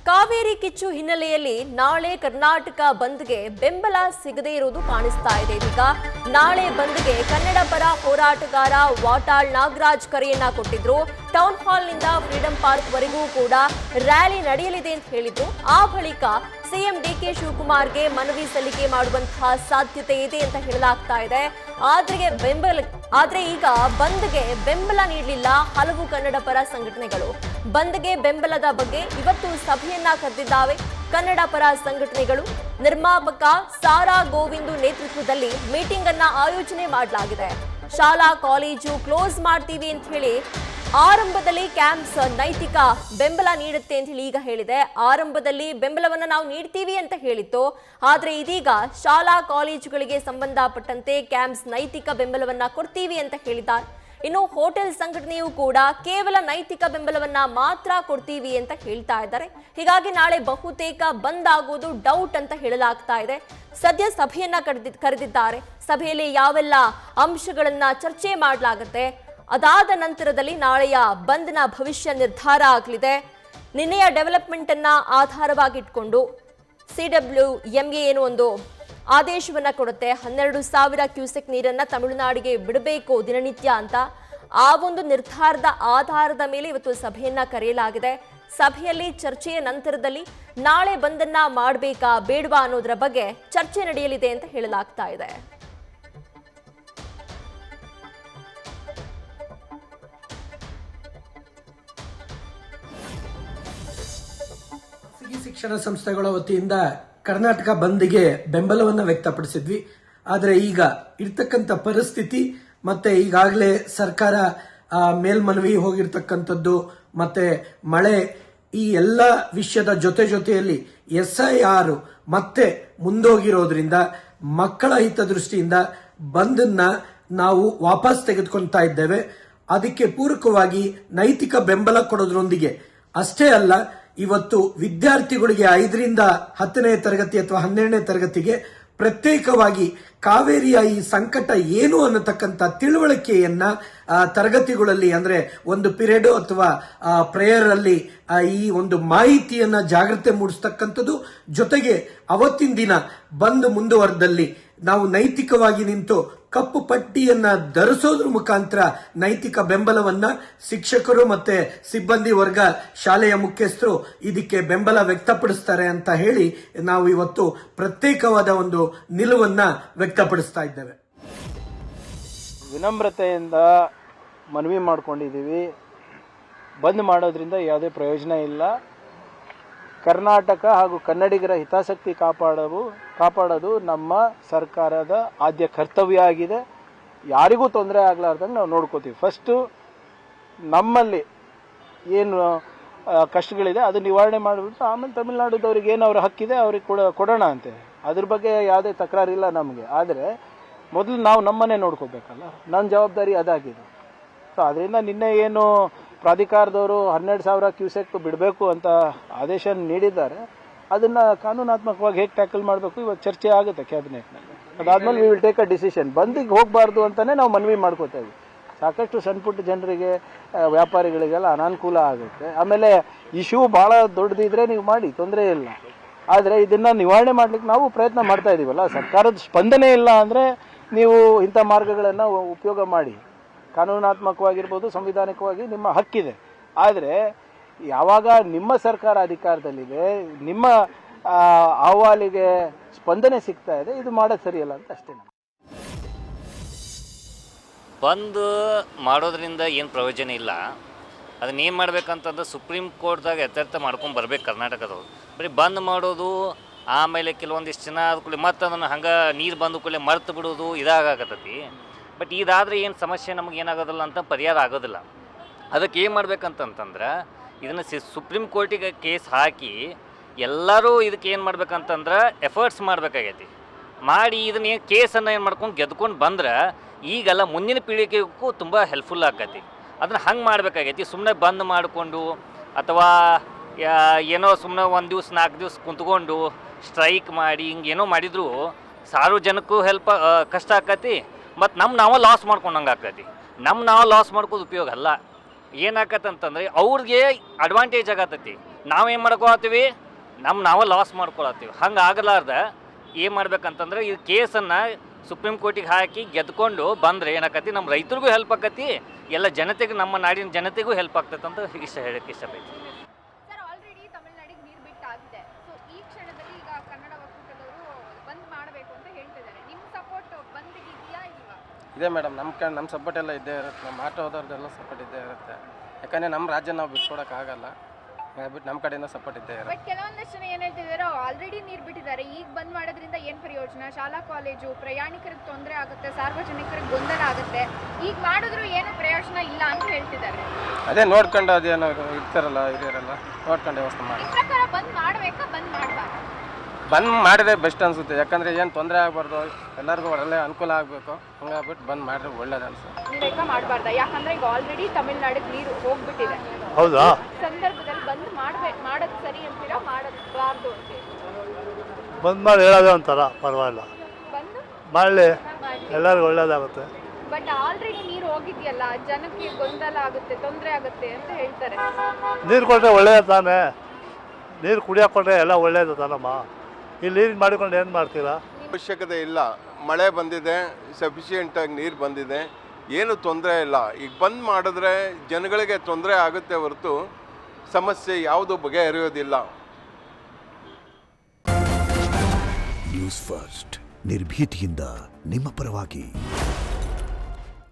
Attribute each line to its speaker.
Speaker 1: ಕಾವೇರಿ ಕಿಚ್ಚು ಹಿನ್ನೆಲೆಯಲ್ಲಿ ನಾಳೆ ಕರ್ನಾಟಕ ಬಂದ್ಗೆ ಬೆಂಬಲ ಸಿಗದೇ ಇರುವುದು ಕಾಣಿಸ್ತಾ ಇದೆ. ಇದೀಗ ನಾಳೆ ಬಂದ್ಗೆ ಕನ್ನಡ ಪರ ಹೋರಾಟಗಾರ ವಾಟಾಳ್ ನಾಗರಾಜ್ ಕರೆಯನ್ನ ಕೊಟ್ಟಿದ್ರು. ಟೌನ್ ಹಾಲ್ನಿಂದ ಫ್ರೀಡಂ ಪಾರ್ಕ್ ವರೆಗೂ ಕೂಡ ರ್ಯಾಲಿ ನಡೆಯಲಿದೆ ಅಂತ ಹೇಳಿದ್ರು. ಆ ಬಳಿಕ ಸಿಎಂ ಡಿಕೆ ಶಿವಕುಮಾರ್ಗೆ ಮನವಿ ಸಲ್ಲಿಕೆ ಮಾಡುವಂತಹ ಸಾಧ್ಯತೆ ಇದೆ ಅಂತ ಹೇಳಲಾಗ್ತಾ ಇದೆ. ಆದ್ರೆ ಈಗ ಬಂದ್ಗೆ ಬೆಂಬಲ ನೀಡಲಿಲ್ಲ ಹಲವು ಕನ್ನಡ ಪರ ಸಂಘಟನೆಗಳು. ಬಂದ್ಗೆ ಬೆಂಬಲದ ಬಗ್ಗೆ ಇವತ್ತು ಸಭೆಯನ್ನ ಕರೆದಿದ್ದಾವೆ ಕನ್ನಡ ಪರ ಸಂಘಟನೆಗಳು. ನಿರ್ಮಾಪಕ ಸಾರಾ ಗೋವಿಂದು ನೇತೃತ್ವದಲ್ಲಿ ಮೀಟಿಂಗ್ ಅನ್ನ ಆಯೋಜನೆ ಮಾಡಲಾಗಿದೆ. ಶಾಲಾ ಕಾಲೇಜು ಕ್ಲೋಸ್ ಮಾಡ್ತೀವಿ ಅಂತ ಹೇಳಿ ಆರಂಭದಲ್ಲಿ ಕ್ಯಾಂಪ್ಸ್ ನೈತಿಕ ಬೆಂಬಲ ನೀಡುತ್ತೆ ಅಂತ ಹೇಳಿ ಈಗ ಹೇಳಿದೆ. ಆರಂಭದಲ್ಲಿ ಬೆಂಬಲವನ್ನು ನಾವು ನೀಡ್ತೀವಿ ಅಂತ ಹೇಳಿತ್ತು. ಆದ್ರೆ ಇದೀಗ ಶಾಲಾ ಕಾಲೇಜುಗಳಿಗೆ ಸಂಬಂಧಪಟ್ಟಂತೆ ಕ್ಯಾಂಪ್ಸ್ ನೈತಿಕ ಬೆಂಬಲವನ್ನ ಕೊಡ್ತೀವಿ ಅಂತ ಹೇಳಿದ್ದಾರೆ. ಇನ್ನು ಹೋಟೆಲ್ ಸಂಘಟನೆಯೂ ಕೂಡ ಕೇವಲ ನೈತಿಕ ಬೆಂಬಲವನ್ನ ಮಾತ್ರ ಕೊಡ್ತೀವಿ ಅಂತ ಹೇಳ್ತಾ ಇದ್ದಾರೆ. ಹೀಗಾಗಿ ನಾಳೆ ಬಹುತೇಕ ಬಂದ್ ಆಗೋದು ಡೌಟ್ ಅಂತ ಹೇಳಲಾಗ್ತಾ ಇದೆ. ಸದ್ಯ ಸಭೆಯನ್ನ ಕರೆದಿದ್ದಾರೆ. ಸಭೆಯಲ್ಲಿ ಯಾವೆಲ್ಲ ಅಂಶಗಳನ್ನ ಚರ್ಚೆ ಮಾಡಲಾಗುತ್ತೆ, ಅದಾದ ನಂತರದಲ್ಲಿ ನಾಳೆಯ ಬಂದ್ನ ಭವಿಷ್ಯ ನಿರ್ಧಾರ ಆಗಲಿದೆ. ನಿನ್ನೆಯ ಡೆವಲಪ್ಮೆಂಟ್ ಅನ್ನ ಆಧಾರವಾಗಿಟ್ಕೊಂಡು CWMA ಏನು ಒಂದು ಆದೇಶವನ್ನ ಕೊಡುತ್ತೆ. 12,000 ಕ್ಯೂಸೆಕ್ ನೀರನ್ನ ತಮಿಳುನಾಡಿಗೆ ಬಿಡಬೇಕು ದಿನನಿತ್ಯ ಅಂತ. ಆ ಒಂದು ನಿರ್ಧಾರದ ಆಧಾರದ ಮೇಲೆ ಇವತ್ತು ಸಭೆಯನ್ನ ಕರೆಯಲಾಗಿದೆ. ಸಭೆಯಲ್ಲಿ ಚರ್ಚೆಯ ನಂತರದಲ್ಲಿ ನಾಳೆ ಬಂದನ್ನ ಮಾಡಬೇಕಾ ಬೇಡವಾ ಅನ್ನೋದರ ಬಗ್ಗೆ ಚರ್ಚೆ ನಡೆಯಲಿದೆ ಅಂತ ಹೇಳಲಾಗ್ತಾ ಇದೆ.
Speaker 2: ಶಿಕ್ಷಣ ಸಂಸ್ಥೆಗಳ ವತಿಯಿಂದ ಕರ್ನಾಟಕ ಬಂದ್ಗೆ ಬೆಂಬಲವನ್ನು ವ್ಯಕ್ತಪಡಿಸಿದ್ವಿ. ಆದರೆ ಈಗ ಇರ್ತಕ್ಕಂಥ ಪರಿಸ್ಥಿತಿ ಮತ್ತೆ ಈಗಾಗಲೇ ಸರ್ಕಾರ ಮೇಲ್ಮನವಿ ಹೋಗಿರ್ತಕ್ಕಂಥದ್ದು ಮತ್ತೆ ಮಳೆ ಈ ಎಲ್ಲ ವಿಷಯದ ಜೊತೆಯಲ್ಲಿ SIR ಮತ್ತೆ ಮುಂದೋಗಿರೋದ್ರಿಂದ ಮಕ್ಕಳ ಹಿತದೃಷ್ಟಿಯಿಂದ ಬಂದನ್ನ ನಾವು ವಾಪಸ್ ತೆಗೆದುಕೊಳ್ತಾ ಇದ್ದೇವೆ. ಅದಕ್ಕೆ ಪೂರಕವಾಗಿ ನೈತಿಕ ಬೆಂಬಲ ಕೊಡೋದ್ರೊಂದಿಗೆ ಅಷ್ಟೇ ಅಲ್ಲ, ಇವತ್ತು ವಿದ್ಯಾರ್ಥಿಗಳಿಗೆ 5ರಿಂದ 10ನೇ ತರಗತಿ ಅಥವಾ 12ನೇ ತರಗತಿಗೆ ಪ್ರತ್ಯೇಕವಾಗಿ ಕಾವೇರಿಯ ಈ ಸಂಕಟ ಏನು ಅನ್ನತಕ್ಕಂಥ ತಿಳುವಳಿಕೆಯನ್ನ ತರಗತಿಗಳಲ್ಲಿ ಅಂದ್ರೆ ಒಂದು ಪಿರಿಯಡ್ ಅಥವಾ ಪ್ರೇಯರ್ ಅಲ್ಲಿ ಈ ಒಂದು ಮಾಹಿತಿಯನ್ನ ಜಾಗೃತಿ ಮೂಡಿಸ್ತಕ್ಕಂಥದ್ದು. ಜೊತೆಗೆ ಅವತ್ತಿನ ದಿನ ಬಂದ್ ಮುಂದುವರೆದಲ್ಲಿ ನಾವು ನೈತಿಕವಾಗಿ ನಿಂತು ಕಪ್ಪು ಪಟ್ಟಿಯನ್ನ ಧರಿಸೋದ್ರ ಮುಖಾಂತರ ನೈತಿಕ ಬೆಂಬಲವನ್ನ ಶಿಕ್ಷಕರು ಮತ್ತೆ ಸಿಬ್ಬಂದಿ ವರ್ಗ ಶಾಲೆಯ ಮುಖ್ಯಸ್ಥರು ಇದಕ್ಕೆ ಬೆಂಬಲ ವ್ಯಕ್ತಪಡಿಸ್ತಾರೆ ಅಂತ ಹೇಳಿ ನಾವು ಇವತ್ತು ಪ್ರತ್ಯೇಕವಾದ ಒಂದು ನಿಲುವನ್ನ ವ್ಯಕ್ತಪಡಿಸ್ತಾ ಇದ್ದೇವೆ.
Speaker 3: ವಿನಮ್ರತೆಯಿಂದ ಮನವಿ ಮಾಡ್ಕೊಂಡಿದ್ದೀವಿ. ಬಂದ್ ಮಾಡೋದ್ರಿಂದ ಯಾವುದೇ ಪ್ರಯೋಜನ ಇಲ್ಲ. ಕರ್ನಾಟಕ ಹಾಗೂ ಕನ್ನಡಿಗರ ಹಿತಾಸಕ್ತಿ ಕಾಪಾಡೋದು ನಮ್ಮ ಸರ್ಕಾರದ ಆದ್ಯ ಕರ್ತವ್ಯ ಆಗಿದೆ. ಯಾರಿಗೂ ತೊಂದರೆ ಆಗಲಾರ್ದಂಗೆ ನಾವು ನೋಡ್ಕೋತೀವಿ. ಫಸ್ಟು ನಮ್ಮಲ್ಲಿ ಏನು ಕಷ್ಟಗಳಿದೆ ಅದು ನಿವಾರಣೆ ಮಾಡಿಬಿಟ್ಟು ಆಮೇಲೆ ತಮಿಳುನಾಡುದವ್ರಿಗೆ ಏನು ಅವ್ರ ಹಕ್ಕಿದೆ ಅವ್ರಿಗೆ ಕೊಡೋಣ ಅಂತೆ. ಅದ್ರ ಬಗ್ಗೆ ಯಾವುದೇ ತಕರಾರಿಲ್ಲ ನಮಗೆ. ಆದರೆ ಮೊದಲು ನಾವು ನಮ್ಮನ್ನೇ ನೋಡ್ಕೋಬೇಕಲ್ಲ, ನನ್ನ ಜವಾಬ್ದಾರಿ ಅದಾಗಿದೆ. ಸೊ ಅದರಿಂದ ನಿನ್ನೆ ಏನು ಪ್ರಾಧಿಕಾರದವರು 12,000 ಕ್ಯೂಸೆಕ್ ಬಿಡಬೇಕು ಅಂತ ಆದೇಶ ನೀಡಿದ್ದಾರೆ. ಅದನ್ನ ಕಾನೂನಾತ್ಮಕವಾಗಿ ಹೇಗೆ ಟ್ಯಾಕಲ್ ಮಾಡಬೇಕು ಇವತ್ತು ಚರ್ಚೆ ಆಗುತ್ತೆ ಕ್ಯಾಬಿನೆಟ್ನಲ್ಲಿ. ಅದಾದ್ಮೇಲೆ we will take a decision. ಬಂದಿಗೆ ಹೋಗಬಾರ್ದು ಅಂತಾನೆ ನಾವು ಮನವಿ ಮಾಡ್ಕೋತಾ ಇದ್ವಿ. ಸಾಕಷ್ಟು ಸಣ್ಣ ಪುಟ್ಟ ಜನರಿಗೆ ವ್ಯಾಪಾರಿಗಳಿಗೆಲ್ಲ ಅನಾನುಕೂಲ ಆಗುತ್ತೆ. ಆಮೇಲೆ ಇಶ್ಯೂ ಭಾಳ ದೊಡ್ಡದಿದ್ರೆ ನೀವು ಮಾಡಿ, ತೊಂದರೆ ಇಲ್ಲ. ಆದರೆ ಇದನ್ನ ನಿವಾರಣೆ ಮಾಡ್ಲಿಕ್ಕೆ ನಾವು ಪ್ರಯತ್ನ ಮಾಡ್ತಾ ಇದೀವಲ್ಲ. ಸರ್ಕಾರದ ಸ್ಪಂದನೆ ಇಲ್ಲ ಅಂದ್ರೆ ನೀವು ಇಂಥ ಮಾರ್ಗಗಳನ್ನು ಉಪಯೋಗ ಮಾಡಿ. ಕಾನೂನಾತ್ಮಕವಾಗಿರ್ಬೋದು, ಸಂವಿಧಾನಿಕವಾಗಿ ನಿಮ್ಮ ಹಕ್ಕಿದೆ. ಆದರೆ ಯಾವಾಗ ನಿಮ್ಮ ಸರ್ಕಾರ ಅಧಿಕಾರದಲ್ಲಿದೆ, ನಿಮ್ಮ ಅಹವಾಲಿಗೆ ಸ್ಪಂದನೆ ಸಿಗ್ತಾ ಇದೆ, ಇದು ಮಾಡೋದು ಸರಿಯಲ್ಲ ಅಂತ ಅಷ್ಟೇ.
Speaker 4: ಬಂದ್ ಮಾಡೋದ್ರಿಂದ ಏನು ಪ್ರಯೋಜನ ಇಲ್ಲ. ಅದನ್ನ ಏನು ಮಾಡ್ಬೇಕಂತಂದ್ರೆ ಸುಪ್ರೀಂ ಕೋರ್ಟ್ದಾಗ ಯಥಾರ್ಥ ಮಾಡ್ಕೊಂಡು ಬರ್ಬೇಕು ಕರ್ನಾಟಕದವ್ರು. ಬರೀ ಬಂದ್ ಮಾಡೋದು, ಆಮೇಲೆ ಕೆಲವೊಂದಿಷ್ಟು ಜನ ಆದ ಕೂಡಲೇ ಮತ್ತೆ ಅದನ್ನು ಹಂಗೆ ನೀರು ಬಂದ ಕೂಡಲೇ ಮರ್ತು ಬಿಡೋದು ಇದಾಗತ್ತತಿ. ಬಟ್ ಇದಾದರೆ ಏನು ಸಮಸ್ಯೆ ನಮಗೆ ಏನಾಗೋದಿಲ್ಲ ಅಂತ ಪರಿಹಾರ ಆಗೋದಿಲ್ಲ. ಅದಕ್ಕೆ ಏನು ಮಾಡ್ಬೇಕಂತಂದ್ರೆ ಇದನ್ನು ಸುಪ್ರೀಂ ಕೋರ್ಟಿಗೆ ಕೇಸ್ ಹಾಕಿ ಎಲ್ಲರೂ ಇದಕ್ಕೆ ಏನು ಮಾಡ್ಬೇಕಂತಂದ್ರೆ ಎಫರ್ಟ್ಸ್ ಮಾಡಬೇಕಾಗೈತಿ. ಮಾಡಿ ಇದನ್ನ ಕೇಸನ್ನು ಏನು ಮಾಡ್ಕೊಂಡು ಗೆದ್ಕೊಂಡು ಬಂದ್ರೆ ಈಗೆಲ್ಲ ಮುಂದಿನ ಪೀಳಿಗೆಗೂ ತುಂಬ ಹೆಲ್ಪ್ಫುಲ್ ಆಗೈತಿ. ಅದನ್ನು ಹಂಗೆ ಮಾಡಬೇಕಾಗೈತಿ. ಸುಮ್ಮನೆ ಬಂದ್ ಮಾಡಿಕೊಂಡು ಅಥವಾ ಏನೋ ಸುಮ್ಮನೆ 1 ದಿವಸ 4 ದಿವಸ ಕುಂತ್ಕೊಂಡು ಸ್ಟ್ರೈಕ್ ಮಾಡಿ ಹಿಂಗೆ ಏನೋ ಮಾಡಿದರೂ ಸಾರ್ವಜನಿಕಕ್ಕೂ ಕಷ್ಟ ಆಕತಿ. ಮತ್ತು ನಾವು ಲಾಸ್ ಮಾಡ್ಕೊಂಡಂಗೆ ಆಕತಿ. ನಾವು ಲಾಸ್ ಮಾಡ್ಕೋದು ಉಪಯೋಗ ಅಲ್ಲ. ಏನಾಕತ್ತಂತಂದ್ರೆ ಅವ್ರಿಗೆ ಅಡ್ವಾಂಟೇಜ್ ಆಗತ್ತೈತಿ. ನಾವೇನು ಮಾಡ್ಕೊಳತ್ತೀವಿ, ನಾವೇ ಲಾಸ್ ಮಾಡ್ಕೊಳತ್ತೀವಿ. ಹಂಗೆ ಆಗಲಾರ್ದ ಏನು ಮಾಡ್ಬೇಕಂತಂದ್ರೆ ಈ ಕೇಸನ್ನು ಸುಪ್ರೀಂ ಕೋರ್ಟಿಗೆ ಹಾಕಿ ಗೆದ್ಕೊಂಡು ಬಂದರೆ ಏನಾಕತಿ, ನಮ್ಮ ರೈತರಿಗೂ ಹೆಲ್ಪ್ ಆಕತಿ, ಎಲ್ಲ ಜನತೆಗೆ, ನಮ್ಮ ನಾಡಿನ ಜನತೆಗೂ ಹೆಲ್ಪ್ ಆಗ್ತೈತೆ ಅಂತ ಹೇಳಕ್ಕೆ ಇಷ್ಟಪಡ್ತೀನಿ.
Speaker 5: ಸರ್, ಆಲ್ರೆಡಿ ತಮಿಳುನಾಡಿಗೆ ನೀರು ಬಿಟ್ಟಾಗಿದೆ. ಸೊ ಈ ಕ್ಷಣದಲ್ಲಿ ಈಗ ಕನ್ನಡ ಒಕ್ಕೂಟದವರು ಬಂದ್ ಮಾಡಬೇಕು ಅಂತ ಹೇಳ್ತಿದ್ದಾರೆ. ನಿಮ್ಮ ಸಪೋರ್ಟ್ ಬಂದಿಗೆ ಇದೆಯಾ ಇಲ್ವಾ?
Speaker 6: ಇದೆ ಮೇಡಮ್, ನಮ್ಮ ಸಪೋರ್ಟ್ ಎಲ್ಲ ಇದ್ದೇ ಇರುತ್ತೆ. ನಮ್ಮ ಆಟೋ ಹೋದವ್ರದ್ದೆಲ್ಲ ಸಪೋರ್ಟ್ ಇದ್ದೇ ಇರುತ್ತೆ. ಯಾಕಂದರೆ ನಮ್ಮ ರಾಜ್ಯ ನಾವು ಬಿಟ್ಕೊಡೋಕ್ಕಾಗಲ್ಲ, ಬಿಟ್ಟು ನಮ್ಮ ಕಡೆಯಿಂದ ಸಪೋರ್ಟ್ ಇದ್ದೇ ಇರುತ್ತೆ.
Speaker 5: ಬಟ್ ಕೆಲವೊಂದಷ್ಟು ಜನ ಏನು ಹೇಳ್ತಿದ್ದಾರೆ, ಆಲ್ರೆಡಿ ನೀರು ಬಿಟ್ಟಿದ್ದಾರೆ, ಈಗ ಬಂದ್ ಮಾಡೋದ್ರಿಂದ ಏನು ಪ್ರಯೋಜನ? ಶಾಲಾ ಕಾಲೇಜು ಪ್ರಯಾಣಿಕರಿಗೆ ತೊಂದರೆ ಆಗುತ್ತೆ, ಸಾರ್ವಜನಿಕರಿಗೆ ಗೊಂದಲ ಆಗುತ್ತೆ, ಈಗ ಮಾಡಿದ್ರು ಏನು ಪ್ರಯೋಜನ ಇಲ್ಲ ಅಂತ ಹೇಳ್ತಿದ್ದಾರೆ.
Speaker 6: ಅದೇ ನೋಡ್ಕೊಂಡು ಅದೇನೋ ಇರ್ತಾರಲ್ಲ ಹಿರಿಯರೆಲ್ಲ ನೋಡ್ಕೊಂಡು ವ್ಯವಸ್ಥೆ ಮಾಡಿ.
Speaker 5: ಈ ಪ್ರಕಾರ ಬಂದ್ ಮಾಡಬೇಕಾ, ಬಂದ್ ಮಾಡಬಾರ್ದು?
Speaker 6: ಬಂದ್ ಮಾಡಿದ್ರೆ ಬೆಸ್ಟ್ ಅನಿಸುತ್ತೆ. ಯಾಕಂದರೆ ಏನು ತೊಂದರೆ ಆಗಬಾರ್ದು, ಎಲ್ಲರಿಗೂ ಒಳ್ಳೆ ಅನುಕೂಲ ಆಗಬೇಕು. ಹಂಗಾಗ್ಬಿಟ್ಟು ಬಂದ್ ಮಾಡಿದ್ರೆ ಒಳ್ಳೇದು ಅನಿಸುತ್ತೆ.
Speaker 5: ಬೇಕಾ ಮಾಡಬಾರ್ದ? ಯಾಕಂದ್ರೆ ಈಗ ಆಲ್ರೆಡಿ ತಮಿಳ್ನಾಡಿಗೆ ನೀರು ಹೋಗ್ಬಿಟ್ಟಿದೆ.
Speaker 7: ಹೌದಾ?
Speaker 5: ಸಂದರ್ಭದಲ್ಲಿ ಬಂದ್ ಮಾಡೋದು ಸರಿ ಅಂತೀರಾ, ಮಾಡಬಾರ್ದು ಅಂತೀರಾ?
Speaker 7: ಬಂದ್ ಮಾಡಿ ಹೇಳೋದೇ ಒಂಥರ ಪರವಾಗಿಲ್ಲ,
Speaker 5: ಬಂದು
Speaker 7: ಮಾಡಲಿ, ಎಲ್ಲರಿಗೂ ಒಳ್ಳೇದಾಗುತ್ತೆ.
Speaker 5: ಬಟ್ ಆಲ್ರೆಡಿ ನೀರು ಹೋಗಿದೆಯಲ್ಲ, ಜನಕ್ಕೆ ಗೊಂದಲ ಆಗುತ್ತೆ, ತೊಂದರೆ ಆಗುತ್ತೆ ಅಂತ ಹೇಳ್ತಾರೆ.
Speaker 7: ನೀರು ಕೊಟ್ಟರೆ ಒಳ್ಳೇದು ತಾನೇ, ನೀರು ಕುಡಿಯೋಕೆ ಕೊಟ್ಟರೆ ಎಲ್ಲ ಒಳ್ಳೇದು ತಾನಮ್ಮ. ಇಲ್ಲಿ ನೀರು ಮಾಡಿಕೊಂಡು ಏನು ಮಾಡ್ತೀರಾ?
Speaker 8: ಅವಶ್ಯಕತೆ ಇಲ್ಲ, ಮಳೆ ಬಂದಿದೆ, ಸಫಿಷಿಯೆಂಟಾಗಿ ನೀರು ಬಂದಿದೆ, ಏನು ತೊಂದರೆ ಇಲ್ಲ. ಈಗ ಬಂದ್ ಮಾಡಿದ್ರೆ ಜನಗಳಿಗೆ ತೊಂದರೆ ಆಗುತ್ತೆ ಹೊರತು ಸಮಸ್ಯೆ ಯಾವುದು ಬಗೆಹರಿಯೋದಿಲ್ಲ.
Speaker 9: ನ್ಯೂಸ್ ಫಸ್ಟ್, ನಿರ್ಭೀತಿಯಿಂದ ನಿಮ್ಮ ಪರವಾಗಿ.